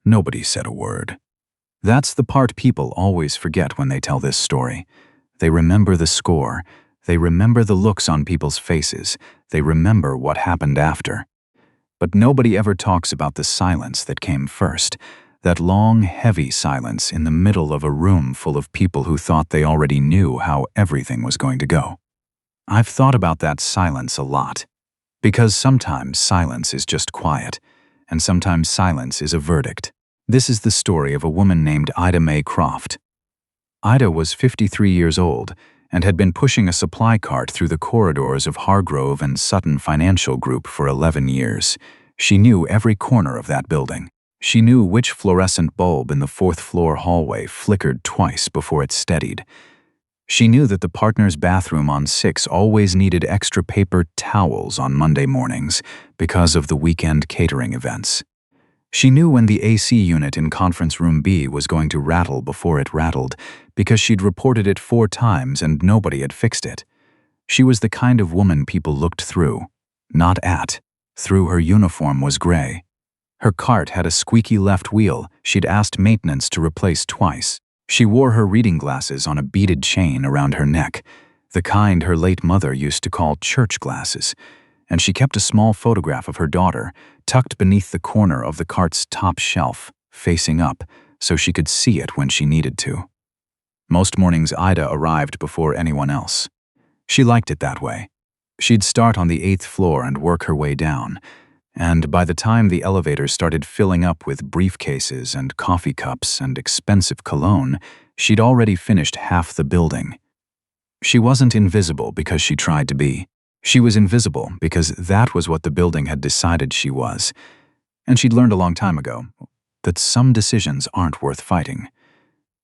Nobody said a word. That's the part people always forget when they tell this story. They remember the score. They remember the looks on people's faces. They remember what happened after. But nobody ever talks about the silence that came first. That long, heavy silence in the middle of a room full of people who thought they already knew how everything was going to go. I've thought about that silence a lot. Because sometimes silence is just quiet, and sometimes silence is a verdict. This is the story of a woman named Ida Mae Croft. Ida was 53 years old and had been pushing a supply cart through the corridors of Hargrove and Sutton Financial Group for 11 years. She knew every corner of that building. She knew which fluorescent bulb in the fourth-floor hallway flickered twice before it steadied. She knew that the partner's bathroom on 6 always needed extra paper towels on Monday mornings because of the weekend catering events. She knew when the AC unit in Conference Room B was going to rattle before it rattled because she'd reported it 4 times and nobody had fixed it. She was the kind of woman people looked through, not at. Through. Her uniform was gray. Her cart had a squeaky left wheel she'd asked maintenance to replace twice. She wore her reading glasses on a beaded chain around her neck, the kind her late mother used to call church glasses, and she kept a small photograph of her daughter tucked beneath the corner of the cart's top shelf, facing up, so she could see it when she needed to. Most mornings Ida arrived before anyone else. She liked it that way. She'd start on the 8th floor and work her way down, and by the time the elevator started filling up with briefcases and coffee cups and expensive cologne, she'd already finished half the building. She wasn't invisible because she tried to be. She was invisible because that was what the building had decided she was. And she'd learned a long time ago that some decisions aren't worth fighting.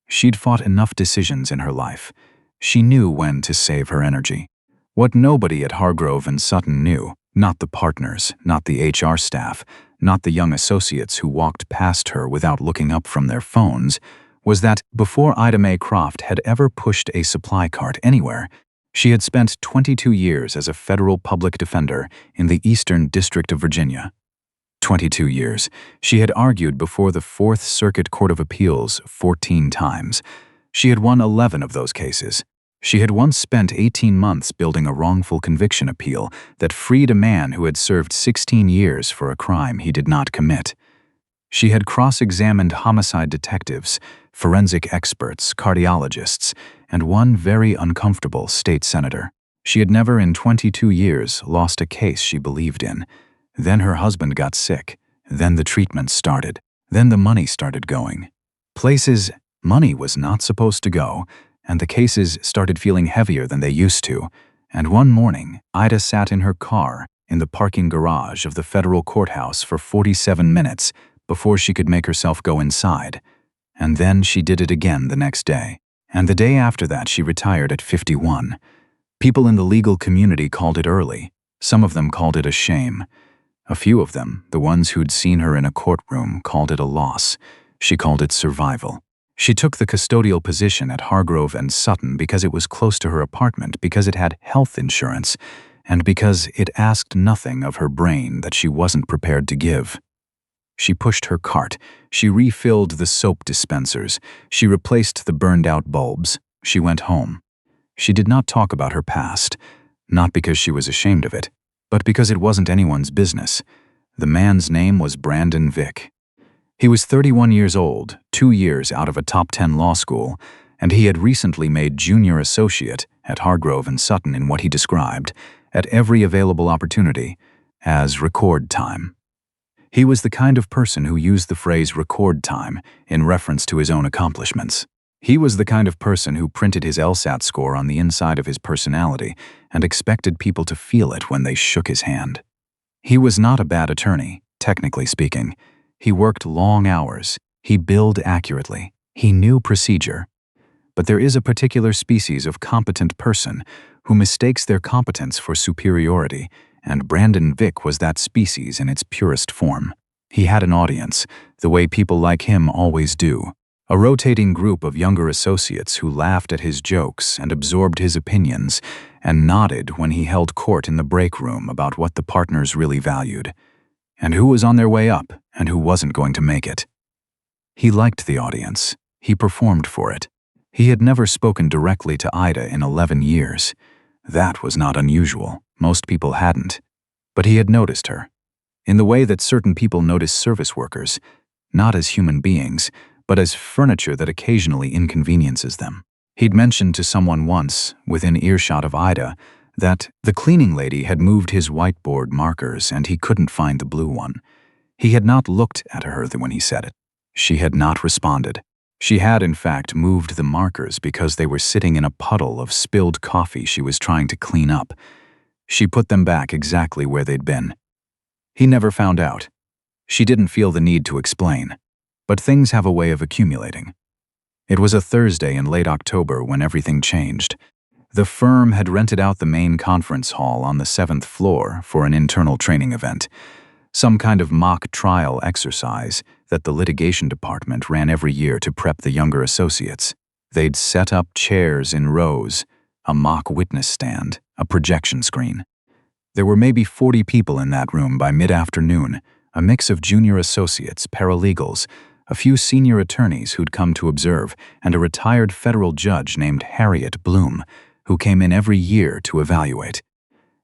She'd fought enough decisions in her life. She knew when to save her energy. What nobody at Hargrove and Sutton knew, not the partners, not the HR staff, not the young associates who walked past her without looking up from their phones, was that before Ida Mae Croft had ever pushed a supply cart anywhere, she had spent 22 years as a federal public defender in the Eastern District of Virginia. 22 years. She had argued before the Fourth Circuit Court of Appeals 14 times. She had won 11 of those cases. She had once spent 18 months building a wrongful conviction appeal that freed a man who had served 16 years for a crime he did not commit. She had cross-examined homicide detectives, forensic experts, cardiologists, and one very uncomfortable state senator. She had never in 22 years lost a case she believed in. Then her husband got sick. Then the treatment started. Then the money started going. Places money was not supposed to go, and the cases started feeling heavier than they used to. And one morning, Ida sat in her car in the parking garage of the federal courthouse for 47 minutes before she could make herself go inside. And then she did it again the next day. And the day after that, she retired at 51. People in the legal community called it early. Some of them called it a shame. A few of them, the ones who'd seen her in a courtroom, called it a loss. She called it survival. She took the custodial position at Hargrove and Sutton because it was close to her apartment, because it had health insurance, and because it asked nothing of her brain that she wasn't prepared to give. She pushed her cart. She refilled the soap dispensers. She replaced the burned-out bulbs. She went home. She did not talk about her past, not because she was ashamed of it, but because it wasn't anyone's business. The man's name was Brandon Vick. He was 31 years old, 2 years out of a top 10 law school, and he had recently made junior associate at Hargrove and Sutton in what he described, at every available opportunity, as record time. He was the kind of person who used the phrase record time in reference to his own accomplishments. He was the kind of person who printed his LSAT score on the inside of his personality and expected people to feel it when they shook his hand. He was not a bad attorney, technically speaking. He worked long hours. He billed accurately. He knew procedure. But there is a particular species of competent person who mistakes their competence for superiority, and Brandon Vick was that species in its purest form. He had an audience, the way people like him always do. A rotating group of younger associates who laughed at his jokes and absorbed his opinions and nodded when he held court in the break room about what the partners really valued, and who was on their way up and who wasn't going to make it. He liked the audience. He performed for it. He had never spoken directly to Ida in 11 years. That was not unusual. Most people hadn't. But he had noticed her. In the way that certain people notice service workers, not as human beings, but as furniture that occasionally inconveniences them. He'd mentioned to someone once, within earshot of Ida, that the cleaning lady had moved his whiteboard markers and he couldn't find the blue one. He had not looked at her when he said it. She had not responded. She had, in fact, moved the markers because they were sitting in a puddle of spilled coffee she was trying to clean up. She put them back exactly where they'd been. He never found out. She didn't feel the need to explain. But things have a way of accumulating. It was a Thursday in late October when everything changed. The firm had rented out the main conference hall on the 7th floor for an internal training event, some kind of mock trial exercise that the litigation department ran every year to prep the younger associates. They'd set up chairs in rows, a mock witness stand, a projection screen. There were maybe 40 people in that room by mid-afternoon, a mix of junior associates, paralegals, a few senior attorneys who'd come to observe, and a retired federal judge named Harriet Bloom, who came in every year to evaluate.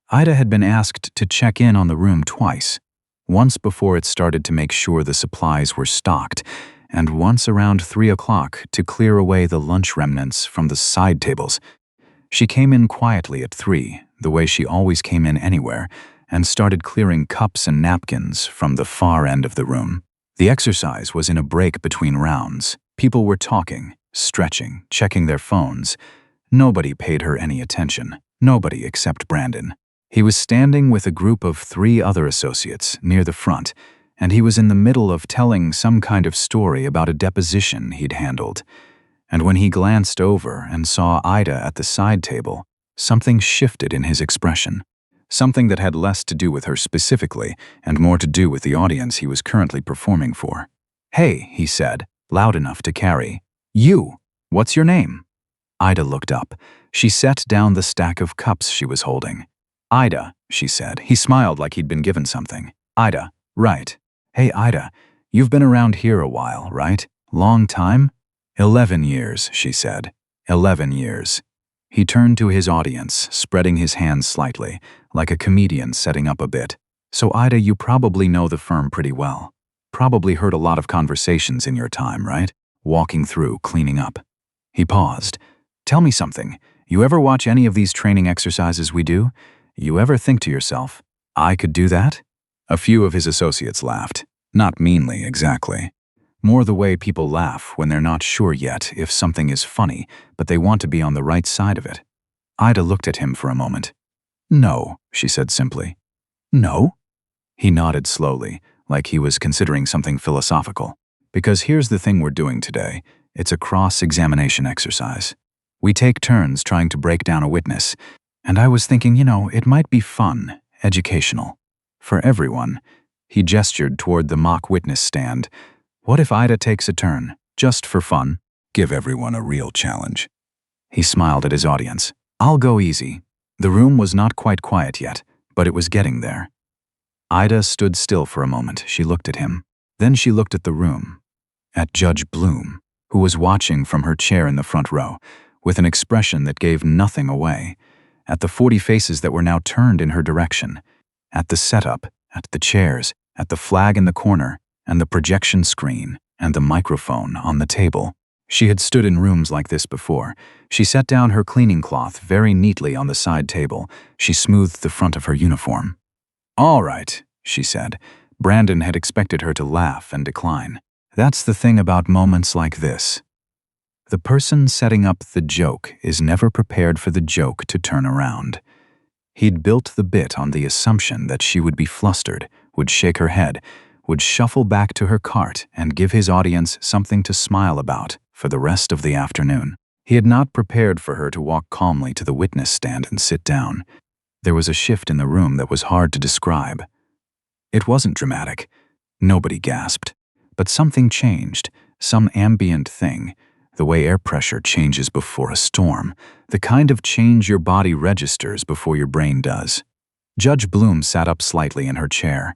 Ida had been asked to check in on the room twice, once before it started to make sure the supplies were stocked, and once around 3 o'clock to clear away the lunch remnants from the side tables. She came in quietly at 3, the way she always came in anywhere, and started clearing cups and napkins from the far end of the room. The exercise was in a break between rounds. People were talking, stretching, checking their phones. Nobody paid her any attention. Nobody except Brandon. He was standing with a group of 3 other associates near the front, and he was in the middle of telling some kind of story about a deposition he'd handled. And when he glanced over and saw Ida at the side table, something shifted in his expression. Something that had less to do with her specifically and more to do with the audience he was currently performing for. "Hey," he said, loud enough to carry. "You! What's your name?" Ida looked up. She set down the stack of cups she was holding. "Ida," she said. He smiled like he'd been given something. "Ida, right. Hey, Ida, you've been around here a while, right? Long time?" 11 years, she said. 11 years. He turned to his audience, spreading his hands slightly, like a comedian setting up a bit. "So Ida, you probably know the firm pretty well. Probably heard a lot of conversations in your time, right? Walking through, cleaning up." He paused. "Tell me something. You ever watch any of these training exercises we do? You ever think to yourself, I could do that?" A few of his associates laughed. Not meanly, exactly. More the way people laugh when they're not sure yet if something is funny, but they want to be on the right side of it. Ida looked at him for a moment. "No," she said simply. "No?" He nodded slowly, like he was considering something philosophical. "Because here's the thing we're doing today. It's a cross-examination exercise. We take turns trying to break down a witness, and I was thinking, it might be fun, educational. For everyone." He gestured toward the mock witness stand. "What if Ida takes a turn, just for fun? Give everyone a real challenge." He smiled at his audience. "I'll go easy." The room was not quite quiet yet, but it was getting there. Ida stood still for a moment. She looked at him. Then she looked at the room, at Judge Bloom, who was watching from her chair in the front row, with an expression that gave nothing away, at the 40 faces that were now turned in her direction, at the setup, at the chairs, at the flag in the corner, and the projection screen, and the microphone on the table. She had stood in rooms like this before. She set down her cleaning cloth very neatly on the side table. She smoothed the front of her uniform. "All right," she said. Brandon had expected her to laugh and decline. "That's the thing about moments like this. The person setting up the joke is never prepared for the joke to turn around." He'd built the bit on the assumption that she would be flustered, would shake her head, would shuffle back to her cart and give his audience something to smile about for the rest of the afternoon. He had not prepared for her to walk calmly to the witness stand and sit down. There was a shift in the room that was hard to describe. It wasn't dramatic. Nobody gasped. But something changed, some ambient thing, the way air pressure changes before a storm, the kind of change your body registers before your brain does. Judge Bloom sat up slightly in her chair.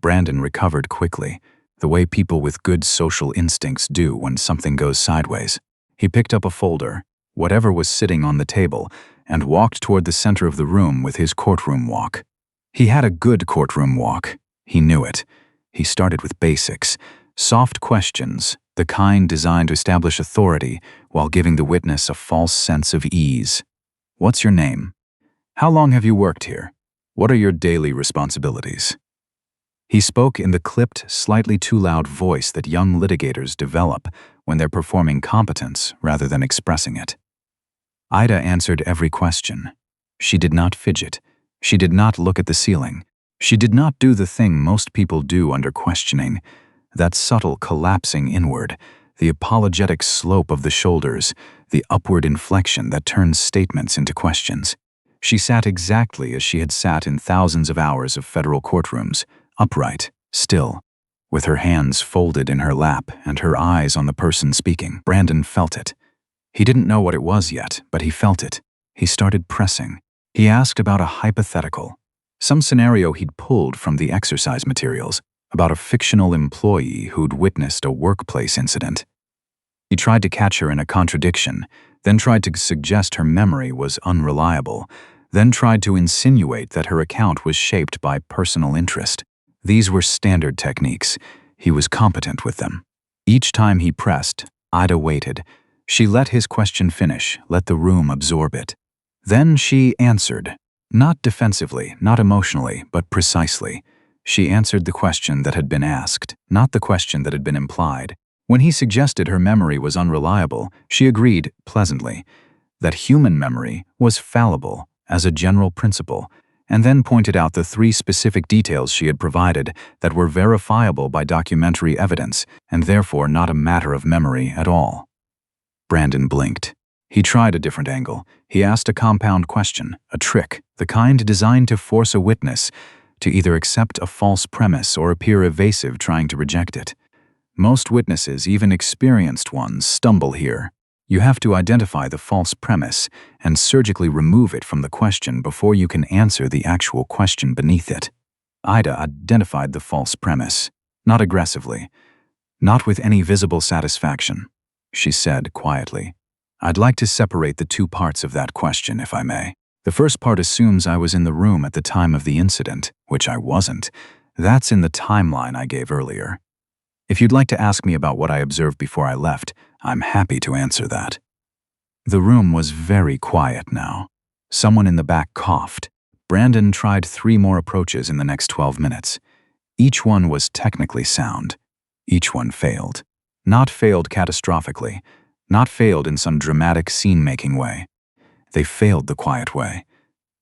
Brandon recovered quickly. the way people with good social instincts do when something goes sideways. He picked up a folder, whatever was sitting on the table, and walked toward the center of the room with his courtroom walk. He had a good courtroom walk. He knew it. He started with basics, soft questions, the kind designed to establish authority while giving the witness a false sense of ease. What's your name? How long have you worked here? What are your daily responsibilities? He spoke in the clipped, slightly too loud voice that young litigators develop when they're performing competence rather than expressing it. Ida answered every question. She did not fidget. She did not look at the ceiling. She did not do the thing most people do under questioning, that subtle collapsing inward, the apologetic slope of the shoulders, the upward inflection that turns statements into questions. She sat exactly as she had sat in thousands of hours of federal courtrooms, upright, still, with her hands folded in her lap and her eyes on the person speaking. Brandon felt it. He didn't know what it was yet, but he felt it. He started pressing. He asked about a hypothetical, some scenario he'd pulled from the exercise materials, about a fictional employee who'd witnessed a workplace incident. He tried to catch her in a contradiction, then tried to suggest her memory was unreliable, then tried to insinuate that her account was shaped by personal interest. These were standard techniques. He was competent with them. Each time he pressed, Ida waited. She let his question finish, let the room absorb it. Then she answered. Not defensively, not emotionally, but precisely. She answered the question that had been asked, not the question that had been implied. When he suggested her memory was unreliable, she agreed, pleasantly, that human memory was fallible as a general principle, and then pointed out the 3 specific details she had provided that were verifiable by documentary evidence and therefore not a matter of memory at all. Brandon blinked. He tried a different angle. He asked a compound question, a trick, the kind designed to force a witness to either accept a false premise or appear evasive trying to reject it. Most witnesses, even experienced ones, stumble here. You have to identify the false premise and surgically remove it from the question before you can answer the actual question beneath it. Ida identified the false premise, not aggressively, not with any visible satisfaction. She said quietly, I'd like to separate the 2 parts of that question, if I may. The first part assumes I was in the room at the time of the incident, which I wasn't. That's in the timeline I gave earlier. If you'd like to ask me about what I observed before I left, I'm happy to answer that. The room was very quiet now. Someone in the back coughed. Brandon tried 3 more approaches in the next 12 minutes. Each one was technically sound. Each one failed. Not failed catastrophically. Not failed in some dramatic scene-making way. They failed the quiet way.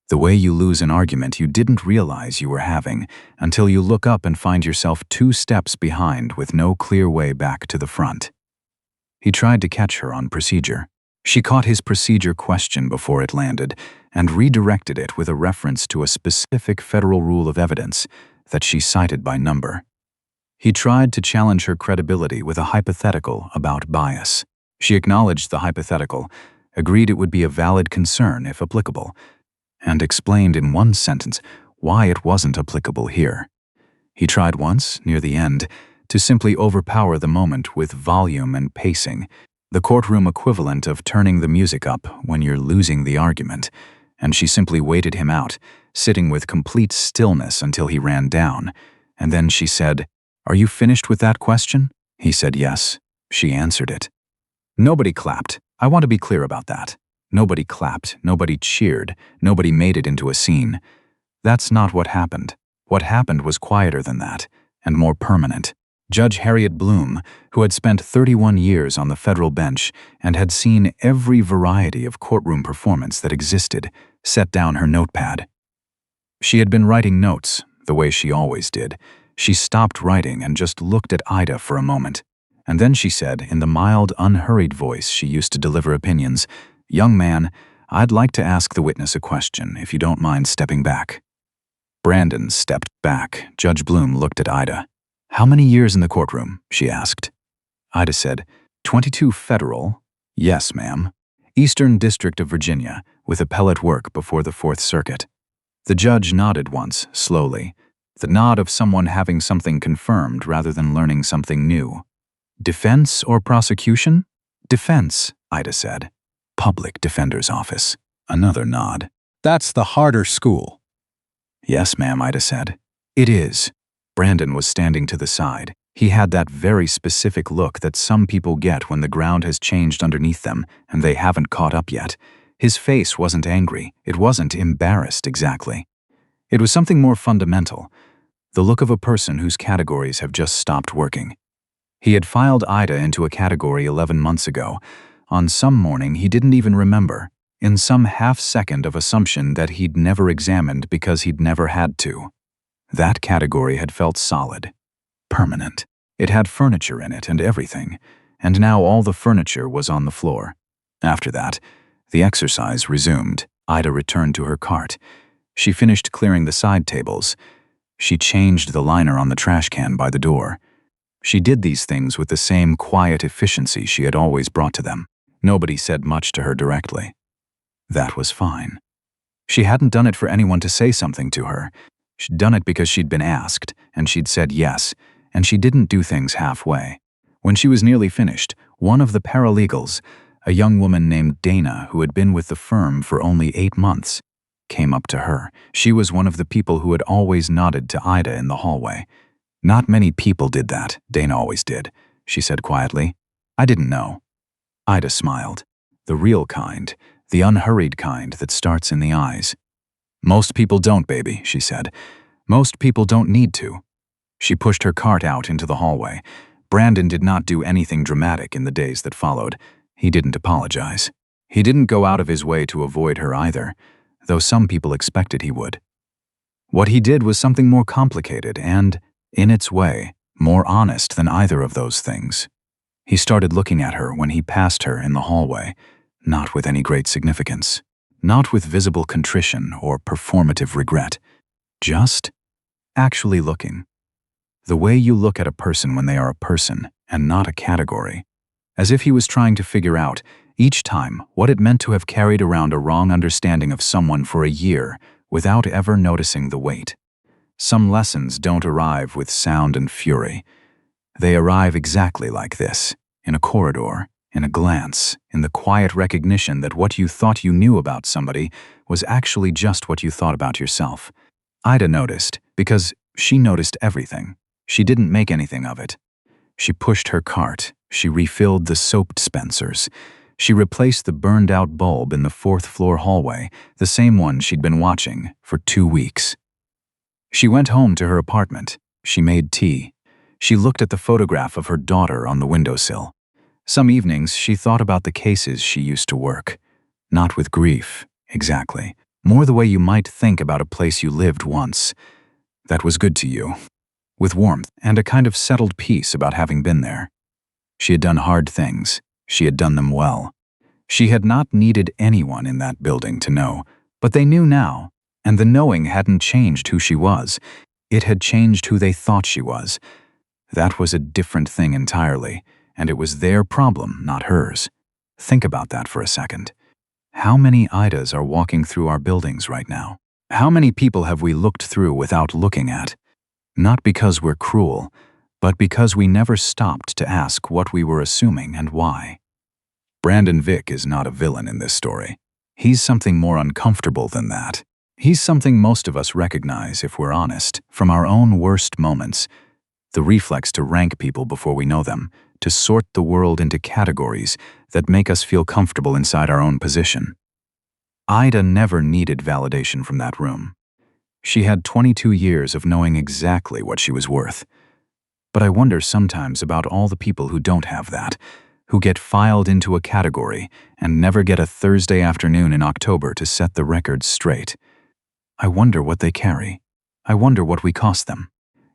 The way you lose an argument you didn't realize you were having until you look up and find yourself 2 steps behind with no clear way back to the front. He tried to catch her on procedure. She caught his procedure question before it landed and redirected it with a reference to a specific federal rule of evidence that she cited by number. He tried to challenge her credibility with a hypothetical about bias. She acknowledged the hypothetical, agreed it would be a valid concern if applicable, and explained in 1 sentence why it wasn't applicable here. He tried once, near the end, to simply overpower the moment with volume and pacing, the courtroom equivalent of turning the music up when you're losing the argument, and she simply waited him out, sitting with complete stillness until he ran down, and then she said, "Are you finished with that question?" He said yes. She answered it. Nobody clapped. I want to be clear about that. Nobody clapped, nobody cheered, nobody made it into a scene. That's not what happened. What happened was quieter than that, and more permanent. Judge Harriet Bloom, who had spent 31 years on the federal bench and had seen every variety of courtroom performance that existed, set down her notepad. She had been writing notes, the way she always did. She stopped writing and just looked at Ida for a moment. And then she said, in the mild, unhurried voice she used to deliver opinions, "Young man, I'd like to ask the witness a question, if you don't mind stepping back." Brandon stepped back. Judge Bloom looked at Ida. "How many years in the courtroom?" she asked. Ida said, 22 federal. Yes, ma'am. Eastern District of Virginia, with appellate work before the 4th Circuit. The judge nodded once, slowly. The nod of someone having something confirmed rather than learning something new. Defense or prosecution? Defense, Ida said. Public defender's office. Another nod. That's the harder school. Yes, ma'am, Ida said. It is. Brandon was standing to the side. He had that very specific look that some people get when the ground has changed underneath them and they haven't caught up yet. His face wasn't angry. It wasn't embarrassed exactly. It was something more fundamental. The look of a person whose categories have just stopped working. He had filed Ida into a category 11 months ago. On some morning he didn't even remember, in some half-second of assumption that he'd never examined because he'd never had to. That category had felt solid, permanent. It had furniture in it and everything, and now all the furniture was on the floor. After that, the exercise resumed. Ida returned to her cart. She finished clearing the side tables. She changed the liner on the trash can by the door. She did these things with the same quiet efficiency she had always brought to them. Nobody said much to her directly. That was fine. She hadn't done it for anyone to say something to her. She'd done it because she'd been asked, and she'd said yes, and she didn't do things halfway. When she was nearly finished, one of the paralegals, a young woman named Dana who had been with the firm for only 8 months, came up to her. She was one of the people who had always nodded to Ida in the hallway. Not many people did that, Dana always did, she said quietly. I didn't know. Ida smiled. The real kind, the unhurried kind that starts in the eyes. Most people don't, baby, she said. Most people don't need to. She pushed her cart out into the hallway. Brandon did not do anything dramatic in the days that followed. He didn't apologize. He didn't go out of his way to avoid her either, though some people expected he would. What he did was something more complicated and, in its way, more honest than either of those things. He started looking at her when he passed her in the hallway, not with any great significance, not with visible contrition or performative regret, just actually looking. The way you look at a person when they are a person and not a category, as if he was trying to figure out, each time, what it meant to have carried around a wrong understanding of someone for a year without ever noticing the weight. Some lessons don't arrive with sound and fury. They arrive exactly like this, in a corridor, in a glance, in the quiet recognition that what you thought you knew about somebody was actually just what you thought about yourself. Ida noticed, because she noticed everything. She didn't make anything of it. She pushed her cart. She refilled the soap dispensers. She replaced the burned-out bulb in the 4th-floor hallway, the same one she'd been watching for 2 weeks. She went home to her apartment. She made tea. She looked at the photograph of her daughter on the windowsill. Some evenings she thought about the cases she used to work. Not with grief, exactly. More the way you might think about a place you lived once. That was good to you. With warmth and a kind of settled peace about having been there. She had done hard things. She had done them well. She had not needed anyone in that building to know, but they knew now, and the knowing hadn't changed who she was. It had changed who they thought she was. That was a different thing entirely, and it was their problem, not hers. Think about that for a second. How many Idas are walking through our buildings right now? How many people have we looked through without looking at? Not because we're cruel, but because we never stopped to ask what we were assuming and why. Brandon Vick is not a villain in this story. He's something more uncomfortable than that. He's something most of us recognize, if we're honest, from our own worst moments. The reflex to rank people before we know them, to sort the world into categories that make us feel comfortable inside our own position. Ida never needed validation from that room. She had 22 years of knowing exactly what she was worth. But I wonder sometimes about all the people who don't have that, who get filed into a category and never get a Thursday afternoon in October to set the record straight. I wonder what they carry. I wonder what we cost them.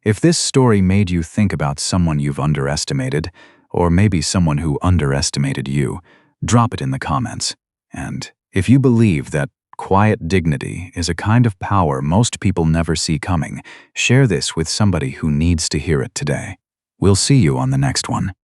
If this story made you think about someone you've underestimated, or maybe someone who underestimated you, drop it in the comments. And if you believe that quiet dignity is a kind of power most people never see coming, share this with somebody who needs to hear it today. We'll see you on the next one.